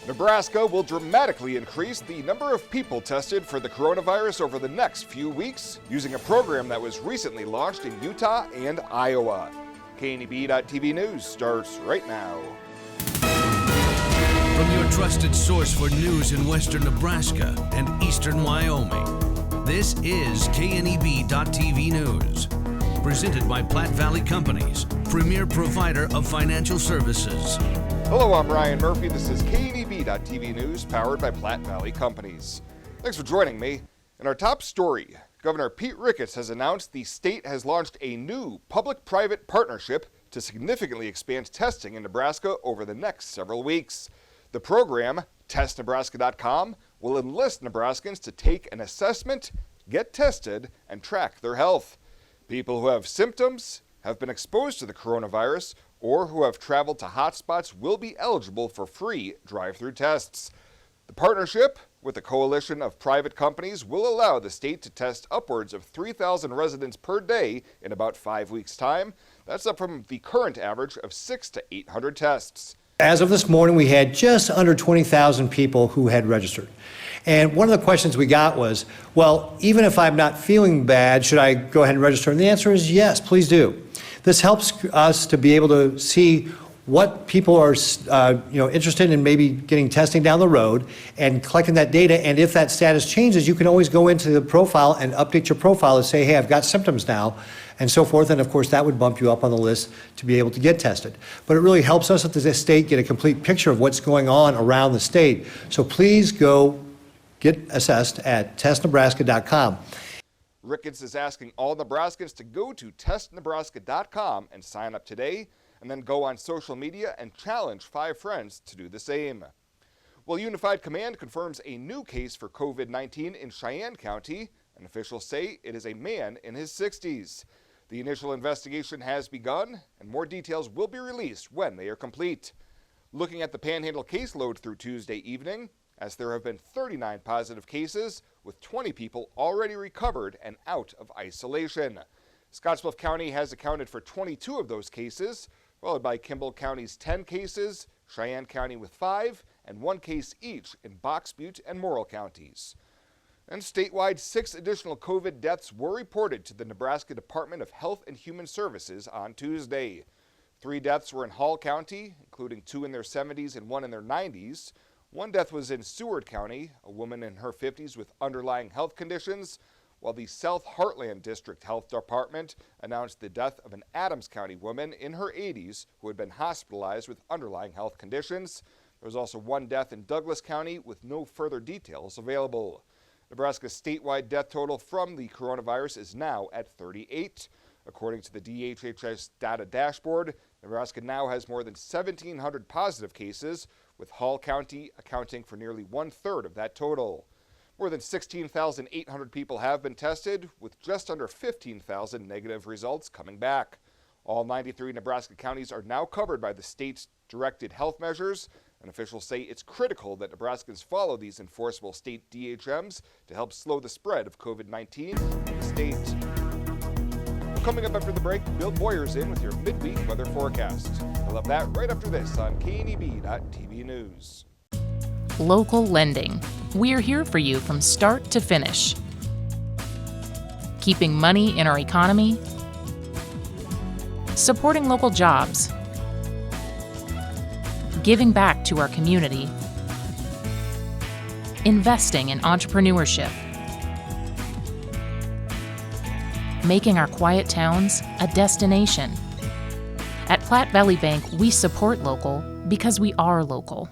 Nebraska will dramatically increase the number of people tested for the coronavirus over the next few weeks using a program that was recently launched in Utah and Iowa. KNEB.TV News starts right now. From your trusted source for news in western Nebraska and eastern Wyoming, this is KNEB.TV News. Presented by Platte Valley Companies, premier provider of financial services. Hello, I'm Ryan Murphy. This is KNEB.TV News, powered by Platte Valley Companies. Thanks for joining me. In our top story, Governor Pete Ricketts has announced the state has launched a new public-private partnership to significantly expand testing in Nebraska over the next several weeks. The program, TestNebraska.com, will enlist Nebraskans to take an assessment, get tested, and track their health. People who have symptoms, have been exposed to the coronavirus, or who have traveled to hotspots will be eligible for free drive-through tests. The partnership with a coalition of private companies will allow the state to test upwards of 3,000 residents per day in about 5 weeks' time. That's up from the current average of 600 to 800 tests. As of this morning, we had just under 20,000 people who had registered. And one of the questions we got was, well, even if I'm not feeling bad, should I go ahead and register? And the answer is yes, please do. This helps us to be able to see what people are interested in maybe getting testing down the road and collecting that data. And if that status changes, you can always go into the profile and update your profile and say, hey, I've got symptoms now, and so forth. And of course, that would bump you up on the list to be able to get tested. But it really helps us at the state get a complete picture of what's going on around the state. So please go get assessed at testnebraska.com. Ricketts is asking all Nebraskans to go to testnebraska.com and sign up today, and then go on social media and challenge 5 friends to do the same. Well, Unified Command confirms a new case for COVID-19 in Cheyenne County, and officials say it is a man in his 60s. The initial investigation has begun, and more details will be released when they are complete. Looking at the Panhandle caseload through Tuesday evening, as there have been 39 positive cases, with 20 people already recovered and out of isolation. Scottsbluff County has accounted for 22 of those cases, followed by Kimball County's 10 cases, Cheyenne County with 5, and 1 case each in Box Butte and Morrill counties. And statewide, 6 additional COVID deaths were reported to the Nebraska Department of Health and Human Services on Tuesday. 3 deaths were in Hall County, including 2 in their 70s and 1 in their 90s. 1 death was in Seward County, a woman in her 50s with underlying health conditions, while the South Heartland District Health Department announced the death of an Adams County woman in her 80s who had been hospitalized with underlying health conditions. There was also 1 death in Douglas County with no further details available. Nebraska's statewide death total from the coronavirus is now at 38. According to the DHHS data dashboard, Nebraska now has more than 1,700 positive cases, with Hall County accounting for nearly 1/3 of that total. More than 16,800 people have been tested, with just under 15,000 negative results coming back. All 93 Nebraska counties are now covered by the state's directed health measures, and officials say it's critical that Nebraskans follow these enforceable state DHMs to help slow the spread of COVID-19 in the state. Coming up after the break, Bill Boyer's in with your midweek weather forecast. We'll have that right after this on KNEB.TV News. Local lending. We're here for you from start to finish. Keeping money in our economy. Supporting local jobs. Giving back to our community. Investing in entrepreneurship. Making our quiet towns a destination. At Platte Valley Bank, we support local because we are local.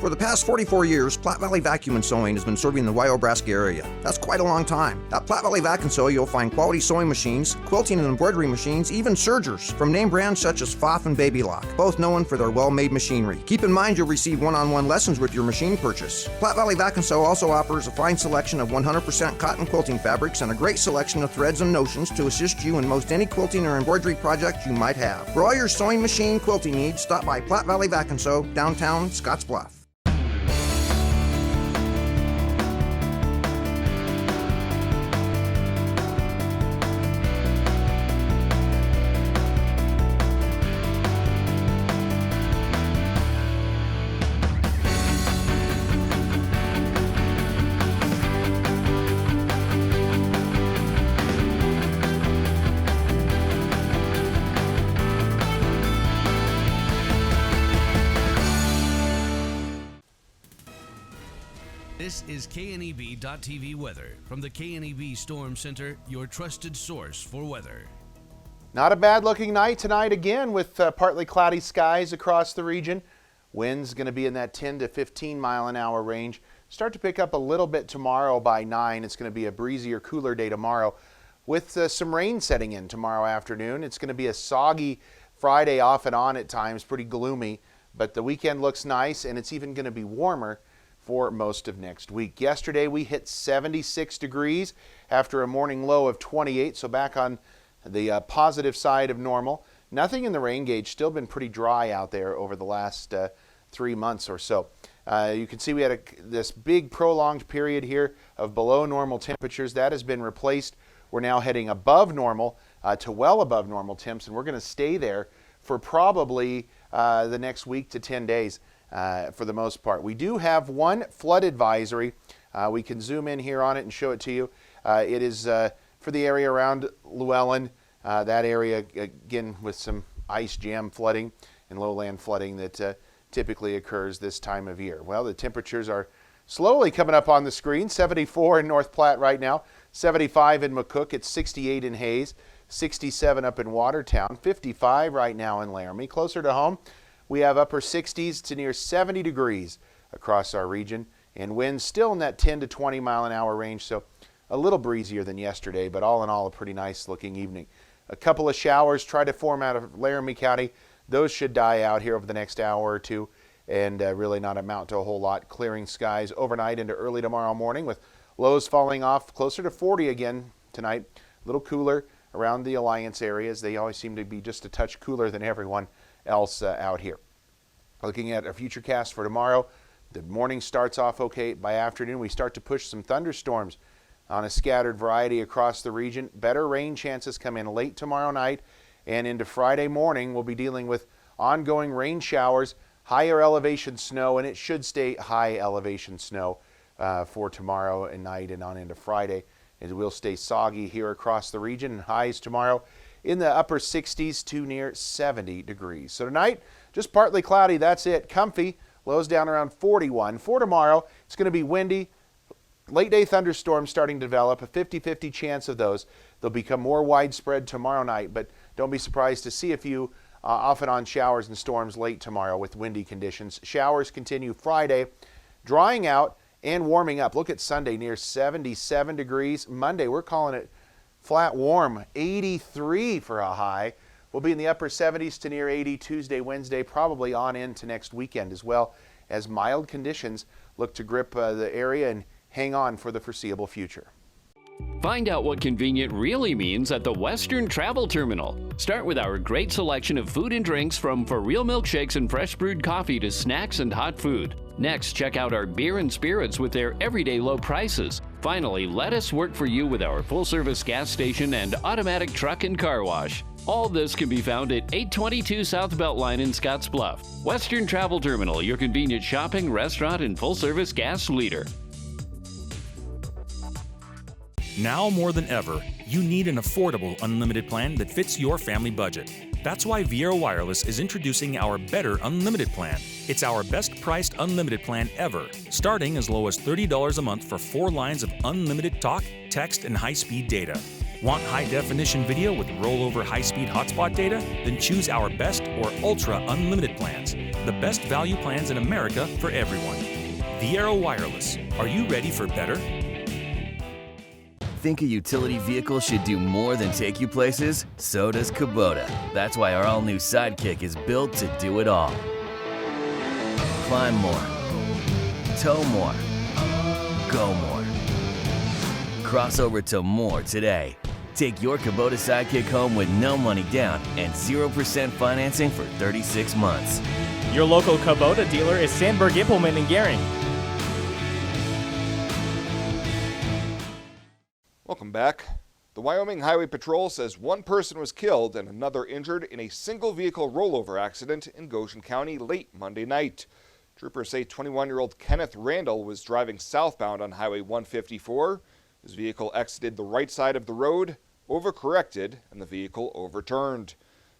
For the past 44 years, Platte Valley Vacuum and Sewing has been serving the Wyobraska area. That's quite a long time. At Platte Valley Vac and Sew, you'll find quality sewing machines, quilting and embroidery machines, even sergers, from name brands such as Pfaff and Baby Lock, both known for their well-made machinery. Keep in mind you'll receive one-on-one lessons with your machine purchase. Platte Valley Vac and Sew also offers a fine selection of 100% cotton quilting fabrics and a great selection of threads and notions to assist you in most any quilting or embroidery project you might have. For all your sewing machine quilting needs, stop by Platte Valley Vac and Sew, downtown Scottsbluff. This is KNEB.TV weather from the KNEB Storm Center, your trusted source for weather. Not a bad looking night tonight again with partly cloudy skies across the region. Winds going to be in that 10 to 15 mile an hour range. Start to pick up a little bit tomorrow by 9. It's going to be a breezier, cooler day tomorrow with some rain setting in tomorrow afternoon. It's going to be a soggy Friday off and on at times, pretty gloomy, but the weekend looks nice and it's even going to be warmer for most of next week. Yesterday we hit 76 degrees after a morning low of 28, so back on the positive side of normal. Nothing in the rain gauge, still been pretty dry out there over the last 3 months or so. You can see we had this big prolonged period here of below normal temperatures. That has been replaced. We're now heading above normal to well above normal temps, and we're going to stay there for probably the next week to 10 days. For the most part. We do have one flood advisory. We can zoom in here on it and show it to you. It is for the area around Llewellyn, that area again with some ice jam flooding and lowland flooding that typically occurs this time of year. Well, the temperatures are slowly coming up on the screen. 74 in North Platte right now, 75 in McCook, it's 68 in Hayes, 67 up in Watertown, 55 right now in Laramie. Closer to home, we have upper 60s to near 70 degrees across our region, and winds still in that 10 to 20 mile an hour range, so a little breezier than yesterday, but all in all a pretty nice looking evening. A couple of showers try to form out of Laramie County. Those should die out here over the next hour or two and really not amount to a whole lot. Clearing skies overnight into early tomorrow morning with lows falling off closer to 40 again tonight. A little cooler around the Alliance areas. They always seem to be just a touch cooler than everyone else out here. Looking at our future cast for tomorrow, the morning starts off okay. By afternoon, we start to push some thunderstorms on a scattered variety across the region. Better rain chances come in late tomorrow night, and into Friday morning, we'll be dealing with ongoing rain showers, higher elevation snow, and it should stay high elevation snow for tomorrow and night and on into Friday. It will stay soggy here across the region, and highs tomorrow in the upper 60s to near 70 degrees. So tonight, just partly cloudy, that's it. Comfy, lows down around 41. For tomorrow, it's going to be windy. Late day thunderstorms starting to develop, a 50-50 chance of those. They'll become more widespread tomorrow night, but don't be surprised to see a few off and on showers and storms late tomorrow with windy conditions. Showers continue Friday, drying out and warming up. Look at Sunday, near 77 degrees. Monday, we're calling it flat warm, 83 for a high. We'll be in the upper 70s to near 80 Tuesday, Wednesday, probably on into next weekend as well, as mild conditions look to grip the area and hang on for the foreseeable future. Find out what convenient really means at the Western Travel Terminal. Start with our great selection of food and drinks, from for real milkshakes and fresh brewed coffee to snacks and hot food. Next, check out our beer and spirits with their everyday low prices. Finally, let us work for you with our full-service gas station and automatic truck and car wash. All this can be found at 822 South Beltline in Scottsbluff. Western Travel Terminal, your convenient shopping, restaurant, and full-service gas leader. Now more than ever, you need an affordable unlimited plan that fits your family budget. That's why Viera Wireless is introducing our Better Unlimited plan. It's our best priced unlimited plan ever, starting as low as $30 a month for 4 lines of unlimited talk, text, and high-speed data. Want high-definition video with rollover high-speed hotspot data? Then choose our Best or Ultra Unlimited plans, the best value plans in America for everyone. Viera Wireless. Are you ready for better? Think a utility vehicle should do more than take you places? So does Kubota. That's why our all-new Sidekick is built to do it all. Climb more, tow more, go more. Cross over to more today. Take your Kubota Sidekick home with no money down and 0% financing for 36 months. Your local Kubota dealer is Sandberg Implement in Gering. Welcome back. The Wyoming Highway Patrol says one person was killed and another injured in a single vehicle rollover accident in Goshen County late Monday night. Troopers say 21-year-old Kenneth Randall was driving southbound on Highway 154. His vehicle exited the right side of the road, overcorrected, and the vehicle overturned.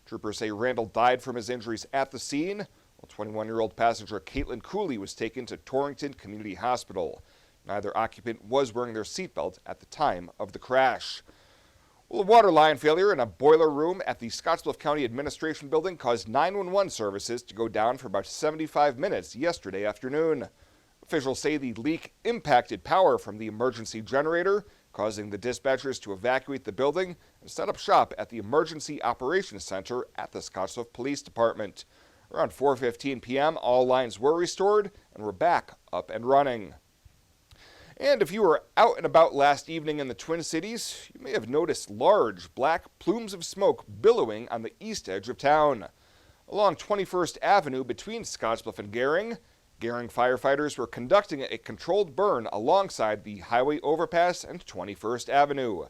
Troopers say Randall died from his injuries at the scene, while 21-year-old passenger Caitlin Cooley was taken to Torrington Community Hospital. Neither occupant was wearing their seatbelt at the time of the crash. Well, a water line failure in a boiler room at the Scottsbluff County Administration Building caused 911 services to go down for about 75 minutes yesterday afternoon. Officials say the leak impacted power from the emergency generator, causing the dispatchers to evacuate the building and set up shop at the Emergency Operations Center at the Scottsbluff Police Department. Around 4:15 p.m., all lines were restored and were back up and running. And if you were out and about last evening in the Twin Cities, you may have noticed large black plumes of smoke billowing on the east edge of town. Along 21st Avenue between Scottsbluff and Gering firefighters were conducting a controlled burn alongside the highway overpass and 21st Avenue.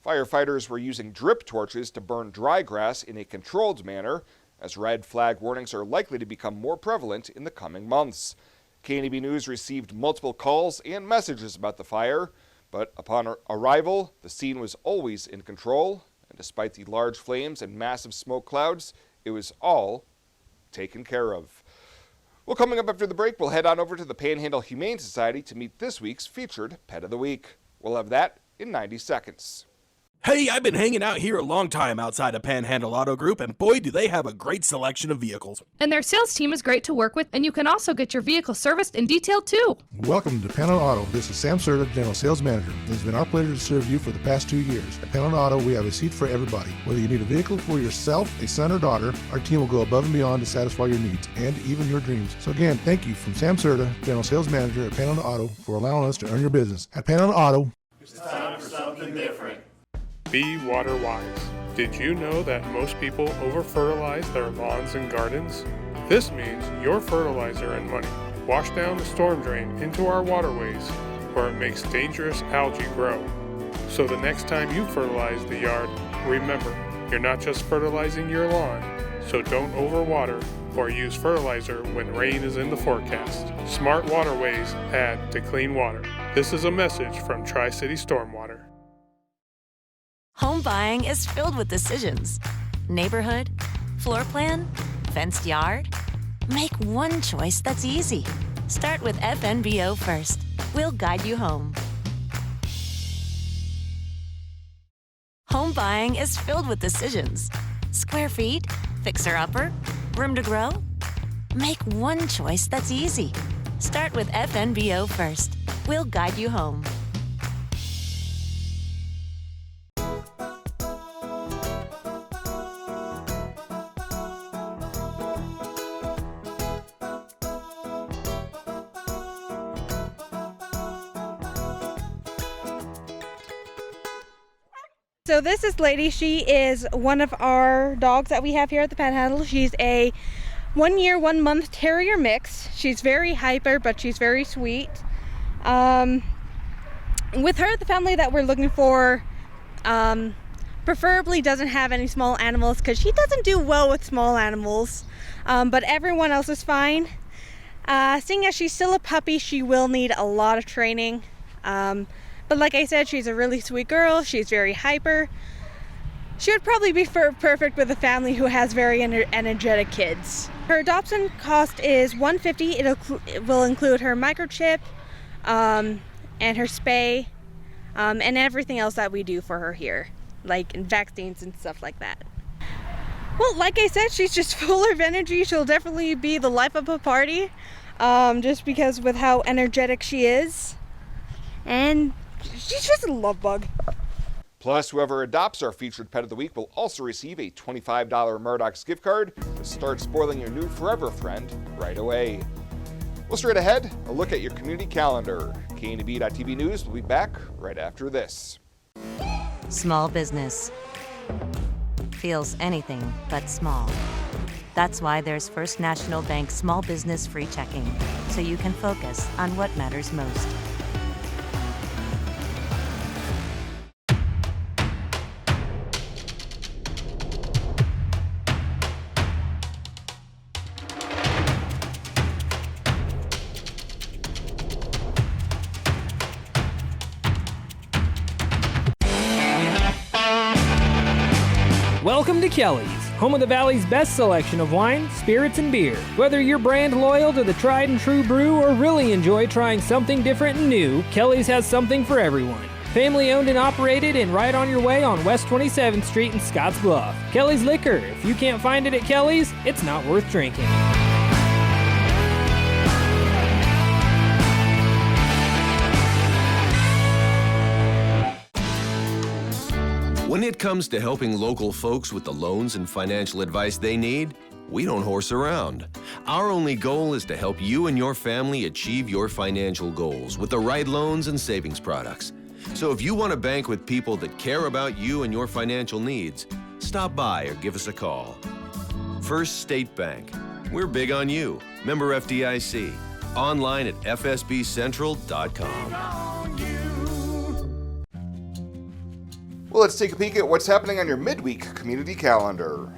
Firefighters were using drip torches to burn dry grass in a controlled manner, as red flag warnings are likely to become more prevalent in the coming months. KNEB News received multiple calls and messages about the fire, but upon arrival, the scene was always in control, and despite the large flames and massive smoke clouds, it was all taken care of. Well, coming up after the break, we'll head on over to the Panhandle Humane Society to meet this week's featured Pet of the Week. We'll have that in 90 seconds. Hey, I've been hanging out here a long time outside of Panhandle Auto Group, and boy, do they have a great selection of vehicles. And their sales team is great to work with, and you can also get your vehicle serviced and detailed too. Welcome to Panhandle Auto. This is Sam Serta, General Sales Manager. It has been our pleasure to serve you for the past 2 years. At Panhandle Auto, we have a seat for everybody. Whether you need a vehicle for yourself, a son or daughter, our team will go above and beyond to satisfy your needs and even your dreams. So again, thank you from Sam Serta, General Sales Manager at Panhandle Auto, for allowing us to earn your business. At Panhandle Auto, it's time for something different. Be water wise. Did you know that most people over-fertilize their lawns and gardens? This means your fertilizer and money wash down the storm drain into our waterways, where it makes dangerous algae grow. So the next time you fertilize the yard, remember, you're not just fertilizing your lawn, so don't overwater or use fertilizer when rain is in the forecast. Smart waterways add to clean water. This is a message from Tri-City Stormwater. Home buying is filled with decisions. Neighborhood, floor plan, fenced yard. Make one choice that's easy. Start with FNBO first. We'll guide you home. Home buying is filled with decisions. Square feet, fixer-upper, room to grow. Make one choice that's easy. Start with FNBO first. We'll guide you home. So this is Lady. She is one of our dogs that we have here at the Panhandle. She's a 1 year, 1 month terrier mix. She's very hyper, but she's very sweet. With her, the family that we're looking for preferably doesn't have any small animals because she doesn't do well with small animals, but everyone else is fine. Seeing as she's still a puppy, she will need a lot of training. But like I said, she's a really sweet girl. She's very hyper. She would probably be perfect with a family who has very energetic kids. Her adoption cost is $150. It will include her microchip and her spay and everything else that we do for her here, like vaccines and stuff like that. Well, like I said, she's just full of energy. She'll definitely be the life of a party, just because with how energetic she is. And she's just a love bug. Plus, whoever adopts our featured Pet of the Week will also receive a $25 Murdoch's gift card to start spoiling your new forever friend right away. Well, straight ahead, a look at your community calendar. KNEB.TV News will be back right after this. Small business feels anything but small. That's why there's First National Bank Small Business Free Checking, so you can focus on what matters most. Welcome to Kelly's, home of the Valley's best selection of wine, spirits, and beer. Whether you're brand loyal to the tried and true brew or really enjoy trying something different and new, Kelly's has something for everyone. Family owned and operated and right on your way on West 27th Street in Scottsbluff. Kelly's Liquor. If you can't find it at Kelly's, it's not worth drinking. When it comes to helping local folks with the loans and financial advice they need, we don't horse around. Our only goal is to help you and your family achieve your financial goals with the right loans and savings products. So if you want to bank with people that care about you and your financial needs, stop by or give us a call. First State Bank. We're big on you. Member FDIC. Online at fsbcentral.com. Well, let's take a peek at what's happening on your midweek community calendar.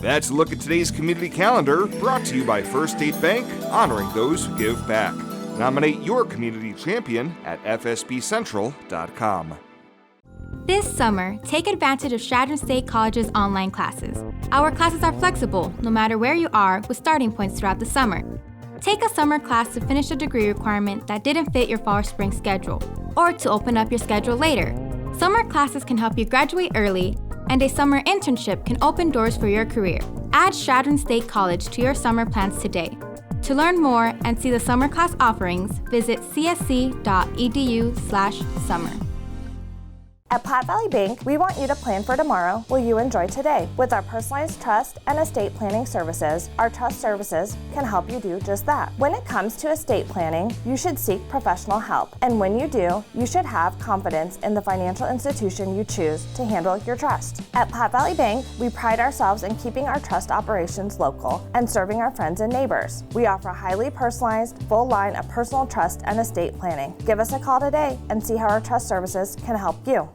That's a look at today's community calendar, brought to you by First State Bank, honoring those who give back. Nominate your community champion at fsbcentral.com. This summer, take advantage of Chadron State College's online classes. Our classes are flexible, no matter where you are, with starting points throughout the summer. Take a summer class to finish a degree requirement that didn't fit your fall or spring schedule, or to open up your schedule later. Summer classes can help you graduate early, and a summer internship can open doors for your career. Add Chadron State College to your summer plans today. To learn more and see the summer class offerings, visit csc.edu/summer. At Platte Valley Bank, we want you to plan for tomorrow while you enjoy today. With our personalized trust and estate planning services, our trust services can help you do just that. When it comes to estate planning, you should seek professional help. And when you do, you should have confidence in the financial institution you choose to handle your trust. At Platte Valley Bank, we pride ourselves in keeping our trust operations local and serving our friends and neighbors. We offer a highly personalized, full line of personal trust and estate planning. Give us a call today and see how our trust services can help you.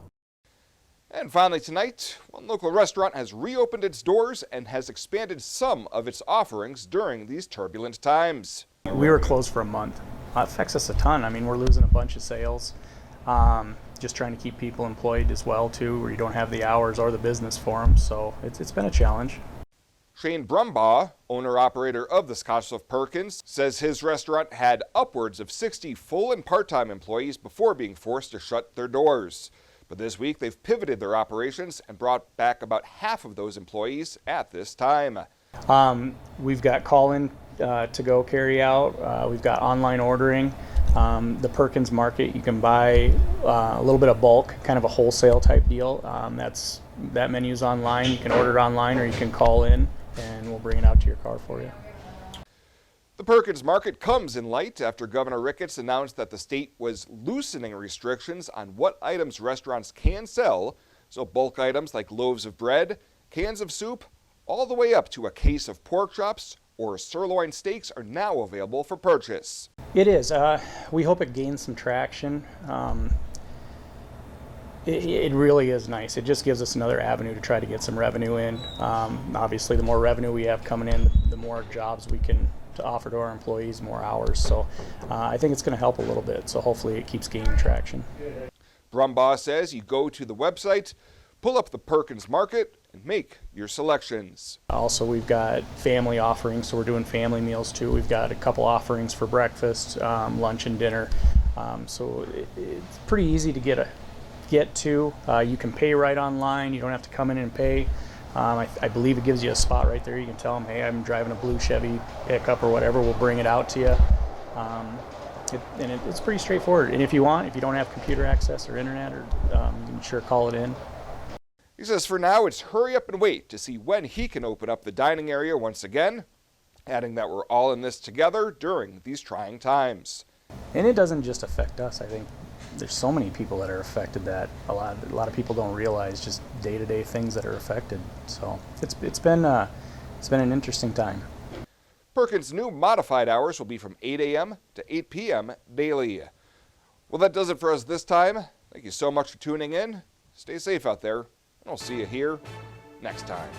And finally tonight, one local restaurant has reopened its doors and has expanded some of its offerings during these turbulent times. We were closed for a month. It affects us a ton. I mean, we're losing a bunch of sales. Just trying to keep people employed as well, too, where you don't have the hours or the business for them. So it's been a challenge. Shane Brumbaugh, owner-operator of the Scottsbluff Perkins, says his restaurant had upwards of 60 full and part-time employees before being forced to shut their doors. But this week, they've pivoted their operations and brought back about half of those employees at this time. We've got call-in to-go carry-out. We've got online ordering. The Perkins Market, you can buy a little bit of bulk, kind of a wholesale type deal. That menu's online. You can order it online or you can call in and we'll bring it out to your car for you. The Perkins Market comes in light after Governor Ricketts announced that the state was loosening restrictions on what items restaurants can sell, so bulk items like loaves of bread, cans of soup, all the way up to a case of pork chops or sirloin steaks are now available for purchase. It is. We hope it gains some traction. It really is nice. It just gives us another avenue to try to get some revenue in. Obviously, the more revenue we have coming in, the more jobs we can to offer to our employees, more hours. So I think it's going to help a little bit. So hopefully it keeps gaining traction. Brumbaugh says you go to the website, pull up the Perkins Market, and make your selections. Also, we've got family offerings, so we're doing family meals too. We've got a couple offerings for breakfast, lunch, and dinner. So it's pretty easy to get to. You can pay right online. You don't have to come in and pay. I believe it gives you a spot right there. You can tell them, hey, I'm driving a blue Chevy pickup or whatever. We'll bring it out to you. It's pretty straightforward. And if you don't have computer access or internet, or you can sure call it in. He says for now it's hurry up and wait to see when he can open up the dining area once again, adding that we're all in this together during these trying times. And it doesn't just affect us. I think there's so many people that are affected that a lot of people don't realize just day-to-day things that are affected. So it's been an interesting time. Perkins' new modified hours will be from 8 a.m. to 8 p.m. daily. Well, that does it for us this time. Thank you so much for tuning in. Stay safe out there, and I'll see you here next time.